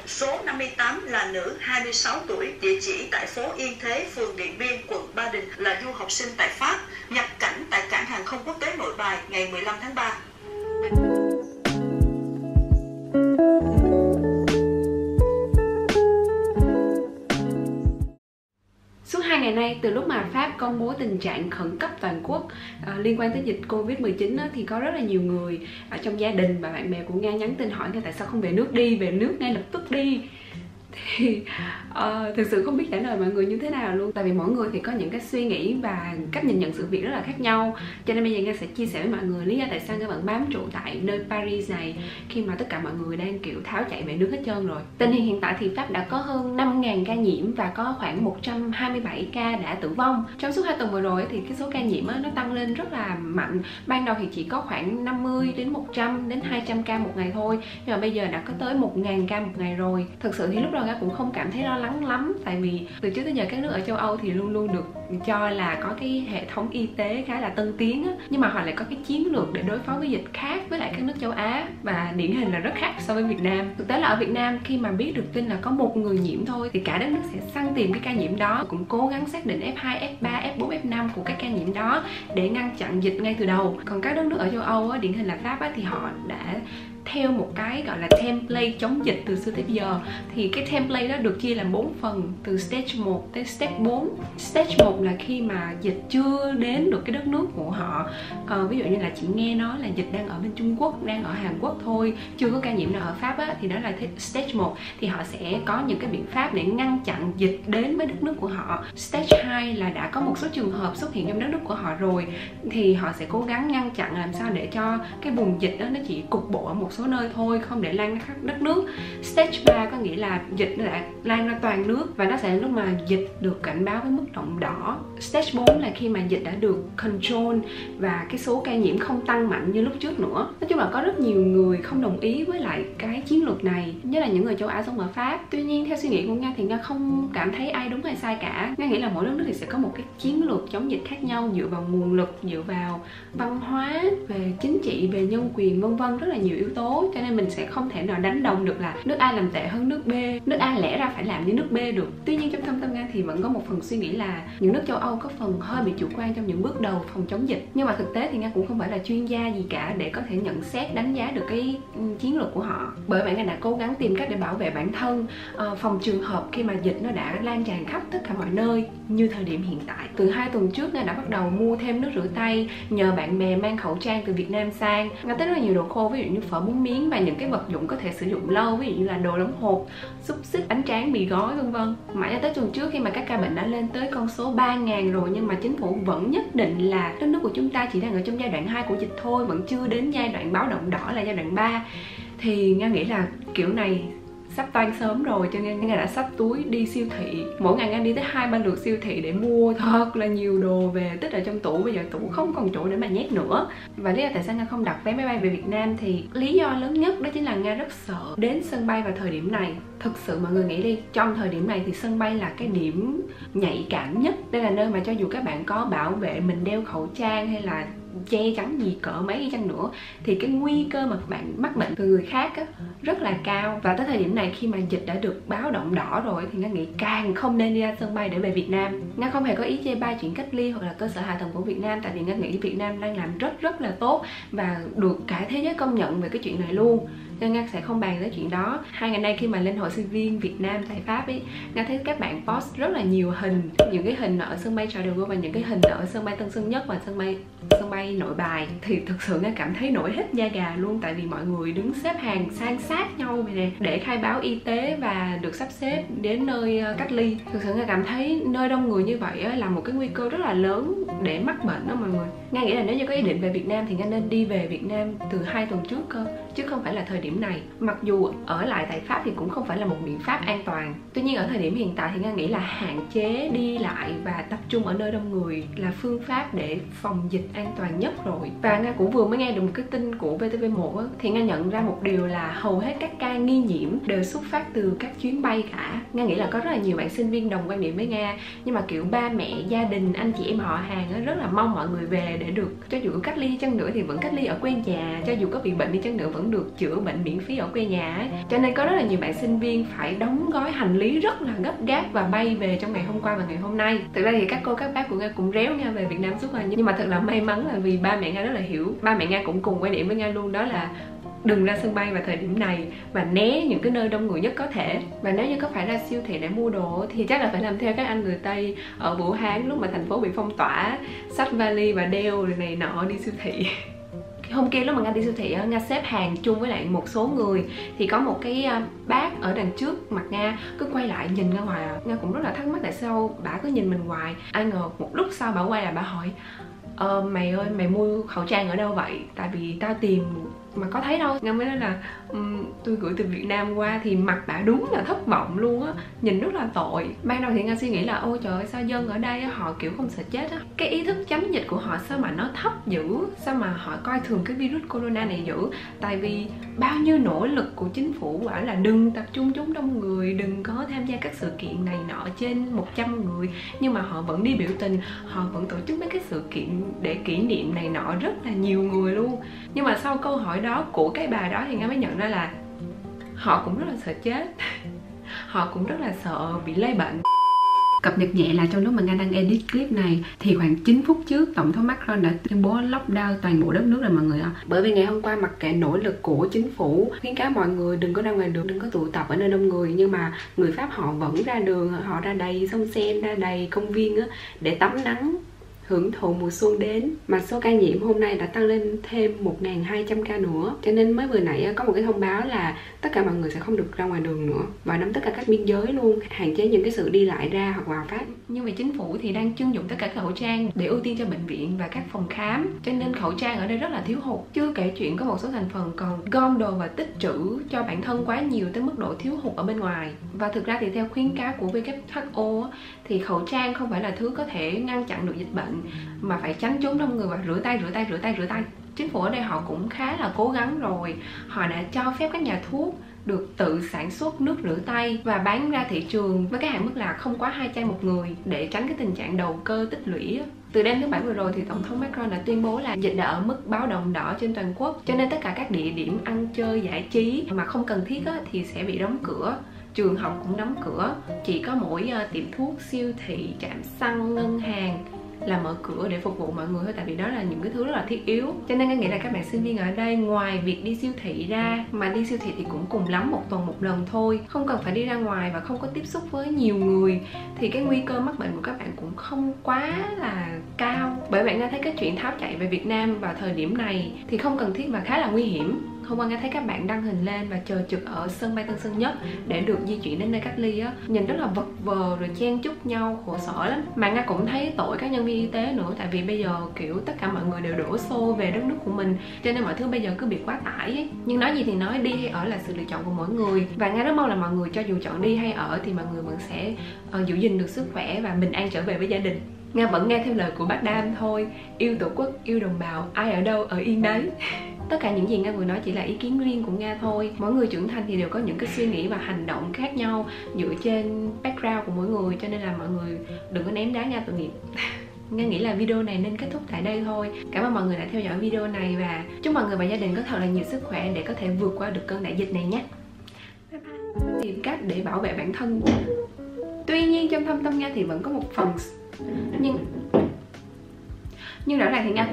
Số 58 là nữ 26 tuổi, địa chỉ tại phố Yên Thế, phường Điện Biên, quận Ba Đình, là du học sinh tại Pháp, nhập cảnh tại cảng hàng không quốc tế Nội Bài ngày 15 tháng 3. Suốt 2 ngày nay, từ lúc mà Pháp công bố tình trạng khẩn cấp toàn quốc liên quan tới dịch Covid-19 thì có rất là nhiều người ở trong gia đình và bạn bè của Nga nhắn tin hỏi Nga tại sao không về nước đi, về nước ngay lập tức đi. Thì thực sự không biết trả lời mọi người như thế nào luôn. Tại vì mỗi người thì có những cái suy nghĩ và cách nhìn nhận sự việc rất là khác nhau. Cho nên bây giờ Nga sẽ chia sẻ với mọi người lý do tại sao Nga vẫn bám trụ tại nơi Paris này khi mà tất cả mọi người đang kiểu tháo chạy về nước hết trơn rồi. Tình hình hiện tại thì Pháp đã có hơn 5.000 ca nhiễm và có khoảng 127 ca đã tử vong. Trong suốt 2 tuần vừa rồi thì cái số ca nhiễm nó tăng lên rất là mạnh. Ban đầu thì chỉ có khoảng 50 đến 100 đến 200 ca một ngày thôi, nhưng mà bây giờ đã có tới 1.000 ca một ngày rồi. Thực sự thì lúc đầu Nga cũng không cảm thấy lo lắng lắm, tại vì từ trước tới giờ các nước ở châu Âu thì luôn luôn được cho là có cái hệ thống y tế khá là tân tiến á, nhưng mà họ lại có cái chiến lược để đối phó với dịch khác với lại các nước châu Á, và điển hình là rất khác so với Việt Nam. Thực tế là ở Việt Nam khi mà biết được tin là có một người nhiễm thôi thì cả đất nước sẽ săn tìm cái ca nhiễm đó, cũng cố gắng xác định F2, F3, F4, F5 của các ca nhiễm đó để ngăn chặn dịch ngay từ đầu. Còn các đất nước ở châu Âu á, điển hình là Pháp á, thì họ đã theo một cái gọi là template chống dịch từ xưa tới bây giờ. Thì cái template đó được chia làm 4 phần, từ stage 1 tới stage 4. Stage 1 là khi mà dịch chưa đến được cái đất nước của họ. Ví dụ như là chị nghe nói là dịch đang ở bên Trung Quốc, đang ở Hàn Quốc thôi, chưa có ca nhiễm nào ở Pháp á, thì đó là stage 1. Thì họ sẽ có những cái biện pháp để ngăn chặn dịch đến với đất nước của họ. Stage 2 là đã có một số trường hợp xuất hiện trong đất nước của họ rồi, thì họ sẽ cố gắng ngăn chặn làm sao để cho cái vùng dịch đó nó chỉ cục bộ ở một số nơi thôi, không để lan ra khắp đất nước. Stage 3 có nghĩa là dịch nó đã lan ra toàn nước và nó sẽ lúc mà dịch được cảnh báo với mức độ đỏ. Stage 4 là khi mà dịch đã được control và cái số ca nhiễm không tăng mạnh như lúc trước nữa. Nói chung là có rất nhiều người không đồng ý với lại cái chiến lược này, nhất là những người châu Á sống ở Pháp. Tuy nhiên theo suy nghĩ của Nga thì Nga không cảm thấy ai đúng hay sai cả. Nga nghĩ là mỗi đất nước thì sẽ có một cái chiến lược chống dịch khác nhau, dựa vào nguồn lực, dựa vào văn hóa, về chính trị, về nhân quyền, vân vân, rất là nhiều yếu tố. Cho nên mình sẽ không thể nào đánh đồng được là nước A làm tệ hơn nước B, nước A lẽ ra phải làm như nước B được. Tuy nhiên trong thâm tâm Nga thì vẫn có một phần suy nghĩ là những nước châu Âu có phần hơi bị chủ quan trong những bước đầu phòng chống dịch. Nhưng mà thực tế thì Nga cũng không phải là chuyên gia gì cả để có thể nhận xét, đánh giá được cái chiến lược của họ. Bởi vậy Nga đã cố gắng tìm cách để bảo vệ bản thân, phòng trường hợp khi mà dịch nó đã lan tràn khắp tất cả mọi nơi như thời điểm hiện tại. Từ 2 tuần trước Nga đã bắt đầu mua thêm nước rửa tay, nhờ bạn bè mang khẩu trang từ Việt Nam sang. Nga tới rất là nhiều đồ khô, ví dụ như phở bún miến và những cái vật dụng có thể sử dụng lâu, ví dụ như là đồ đóng hộp, xúc xích, bánh tráng, mì gói, vân vân. Mãi cho tới tuần trước khi mà các ca bệnh đã lên tới con số 3.000 rồi, nhưng mà chính phủ vẫn nhất định là đất nước của chúng ta chỉ đang ở trong giai đoạn 2 của dịch thôi, vẫn chưa đến giai đoạn báo động đỏ là giai đoạn 3. Thì Nga nghĩ là kiểu này sắp toan sớm rồi, cho nên Nga đã xách túi đi siêu thị. Mỗi ngày Nga đi tới 2-3 lượt siêu thị để mua thật là nhiều đồ về tích ở trong tủ. Bây giờ tủ không còn chỗ để mà nhét nữa. Và lý do tại sao Nga không đặt vé máy bay về Việt Nam thì lý do lớn nhất đó chính là Nga rất sợ đến sân bay vào thời điểm này. Thực sự mọi người nghĩ đi, trong thời điểm này thì sân bay là cái điểm nhạy cảm nhất. Đây là nơi mà cho dù các bạn có bảo vệ, mình đeo khẩu trang hay là che chắn gì cỡ mấy đi chăng nữa thì cái nguy cơ mà bạn mắc bệnh từ người khác á, rất là cao. Và tới thời điểm này khi mà dịch đã được báo động đỏ rồi thì Nga nghĩ càng không nên đi ra sân bay để về Việt Nam. Nga không hề có ý chê bai chuyện cách ly hoặc là cơ sở hạ tầng của Việt Nam, tại vì Nga nghĩ Việt Nam đang làm rất là tốt và được cả thế giới công nhận về cái chuyện này luôn. Nên Nga sẽ không bàn tới chuyện đó. 2 ngày nay khi mà lên hội sinh viên Việt Nam tại Pháp ấy, Nga thấy các bạn post rất là nhiều hình, những cái hình ở sân bay Charles de Gaulle và những cái hình ở sân bay Tân Sơn Nhất và sân bay Nội Bài. Thì thực sự Nga cảm thấy nổi hết da gà luôn, tại vì mọi người đứng xếp hàng san sát nhau vậy nè để khai báo y tế và được sắp xếp đến nơi cách ly. Thực sự Nga cảm thấy nơi đông người như vậy là một cái nguy cơ rất là lớn để mắc bệnh đó mọi người. Nga nghĩ là nếu như có ý định về Việt Nam thì Nga nên đi về Việt Nam từ 2 tuần trước cơ, chứ không phải là thời điểm này. Mặc dù ở lại tại Pháp thì cũng không phải là một biện pháp an toàn. Tuy nhiên ở thời điểm hiện tại thì Nga nghĩ là hạn chế đi lại và tập trung ở nơi đông người là phương pháp để phòng dịch an toàn nhất rồi. Và Nga cũng vừa mới nghe được một cái tin của VTV1 á, thì Nga nhận ra một điều là hầu hết các ca nghi nhiễm đều xuất phát từ các chuyến bay cả. Nga nghĩ là có rất là nhiều bạn sinh viên đồng quan điểm với Nga, nhưng mà kiểu ba mẹ, gia đình, anh chị em họ hàng á, rất là mong mọi người về để được, cho dù cách ly chăng nữa thì vẫn cách ly ở quê nhà, cho dù có bị bệnh đi chăng nữa vẫn vẫn được chữa bệnh miễn phí ở quê nhà ấy. Cho nên có rất là nhiều bạn sinh viên phải đóng gói hành lý rất là gấp gáp và bay về trong ngày hôm qua và ngày hôm nay. Thực ra thì các cô các bác của Nga cũng réo Nga về Việt Nam suốt rồi, nhưng mà thật là may mắn là vì ba mẹ Nga rất là hiểu. Ba mẹ Nga cũng cùng quan điểm với Nga luôn, đó là đừng ra sân bay vào thời điểm này và né những cái nơi đông người nhất có thể. Và nếu như có phải ra siêu thị để mua đồ thì chắc là phải làm theo các anh người Tây ở Vũ Hán lúc mà thành phố bị phong tỏa, xách vali và đeo này nọ đi siêu thị. Hôm kia lúc mà Nga đi siêu thị, Nga xếp hàng chung với lại một số người thì có một cái bác ở đằng trước mặt Nga cứ quay lại nhìn ra ngoài. Nga cũng rất là thắc mắc tại sao bả cứ nhìn mình hoài. Ai ngờ một lúc sau bả quay lại bả hỏi: mày ơi, mày mua khẩu trang ở đâu vậy? Tại vì tao tìm mà có thấy đâu. Nga mới nói là tôi gửi từ Việt Nam qua. Thì mặt bả đúng là thất vọng luôn á, nhìn rất là tội. Ban đầu thì Nga suy nghĩ là ôi trời ơi, sao dân ở đây họ kiểu không sợ chết á, cái ý thức chống dịch của họ sao mà nó thấp dữ, sao mà họ coi thường cái virus corona này dữ. Tại vì bao nhiêu nỗ lực của chính phủ bảo là đừng tập trung chốn đông người, đừng có tham gia các sự kiện này nọ trên 100 người, nhưng mà họ vẫn đi biểu tình, họ vẫn tổ chức mấy cái sự kiện để kỷ niệm này nọ rất là nhiều người luôn. Nhưng mà sau câu hỏi đó của cái bà đó thì Nga mới nhận ra là họ cũng rất là sợ chết. Họ cũng rất là sợ bị lây bệnh. Cập nhật nhẹ là trong lúc mà Nga đang edit clip này thì khoảng 9 phút trước Tổng thống Macron đã tuyên bố lockdown toàn bộ đất nước rồi mọi người ạ. Bởi vì ngày hôm qua mặc kệ nỗ lực của chính phủ khuyến cáo mọi người đừng có ra ngoài đường, đừng có tụ tập ở nơi đông người, nhưng mà người Pháp họ vẫn ra đường, họ ra đầy sông Seine, ra đầy công viên á, để tắm nắng, hưởng thụ mùa xuân đến. Mà số ca nhiễm hôm nay đã tăng lên thêm 1.200 ca nữa. Cho nên mới vừa nãy có một cái thông báo là tất cả mọi người sẽ không được ra ngoài đường nữa, và đóng tất cả các biên giới luôn, hạn chế những cái sự đi lại ra hoặc vào Pháp. Nhưng mà chính phủ thì đang trưng dụng tất cả các khẩu trang để ưu tiên cho bệnh viện và các phòng khám, cho nên khẩu trang ở đây rất là thiếu hụt. Chưa kể chuyện có một số thành phần còn gom đồ và tích trữ cho bản thân quá nhiều tới mức độ thiếu hụt ở bên ngoài. Và thực ra thì theo khuyến cáo của WHO thì khẩu trang không phải là thứ có thể ngăn chặn được dịch bệnh, mà phải tránh chốn đông người và rửa tay. Chính phủ ở đây họ cũng khá là cố gắng rồi. Họ đã cho phép các nhà thuốc được tự sản xuất nước rửa tay và bán ra thị trường với cái hạn mức là không quá 2 chai một người, để tránh cái tình trạng đầu cơ tích lũy. Từ đêm thứ Bảy vừa rồi thì Tổng thống Macron đã tuyên bố là dịch đã ở mức báo động đỏ trên toàn quốc, cho nên tất cả các địa điểm ăn chơi giải trí mà không cần thiết thì sẽ bị đóng cửa. Trường học cũng đóng cửa, chỉ có mỗi tiệm thuốc, siêu thị, trạm xăng, ngân hàng là mở cửa để phục vụ mọi người thôi, tại vì đó là những cái thứ rất là thiết yếu. Cho nên em nghĩ là các bạn sinh viên ở đây ngoài việc đi siêu thị ra, mà đi siêu thị thì cũng cùng lắm một tuần một lần thôi, không cần phải đi ra ngoài và không có tiếp xúc với nhiều người, thì cái nguy cơ mắc bệnh của các bạn cũng không quá là cao. Bởi vậy Nga thấy cái chuyện tháo chạy về Việt Nam vào thời điểm này thì không cần thiết và khá là nguy hiểm. Hôm qua Nga thấy các bạn đăng hình lên và chờ trực ở sân bay Tân Sơn Nhất để được di chuyển đến nơi cách ly á, nhìn rất là vật vờ rồi chen chúc nhau, khổ sở lắm. Mà Nga cũng thấy tội các nhân viên y tế nữa, tại vì bây giờ kiểu tất cả mọi người đều đổ xô về đất nước của mình, cho nên mọi thứ bây giờ cứ bị quá tải ấy. Nhưng nói gì thì nói, đi hay ở là sự lựa chọn của mỗi người, và Nga rất mong là mọi người cho dù chọn đi hay ở thì mọi người vẫn sẽ giữ gìn được sức khỏe và bình an trở về với gia đình. Nga vẫn nghe theo lời của bác Đam thôi, yêu tổ quốc, yêu đồng bào, ai ở đâu ở yên đấy. Tất cả những gì Nga vừa nói chỉ là ý kiến riêng của Nga thôi. Mỗi người trưởng thành thì đều có những cái suy nghĩ và hành động khác nhau dựa trên background của mỗi người, cho nên là mọi người đừng có ném đá Nga tội nghiệp. Nga nghĩ là video này nên kết thúc tại đây thôi. Cảm ơn mọi người đã theo dõi video này và chúc mọi người và gia đình có thật là nhiều sức khỏe để có thể vượt qua được cơn đại dịch này nhé. Bye bye. Tìm cách để bảo vệ bản thân. Tuy nhiên trong thâm tâm Nga thì vẫn có một phần nhưng rõ ràng thì Nga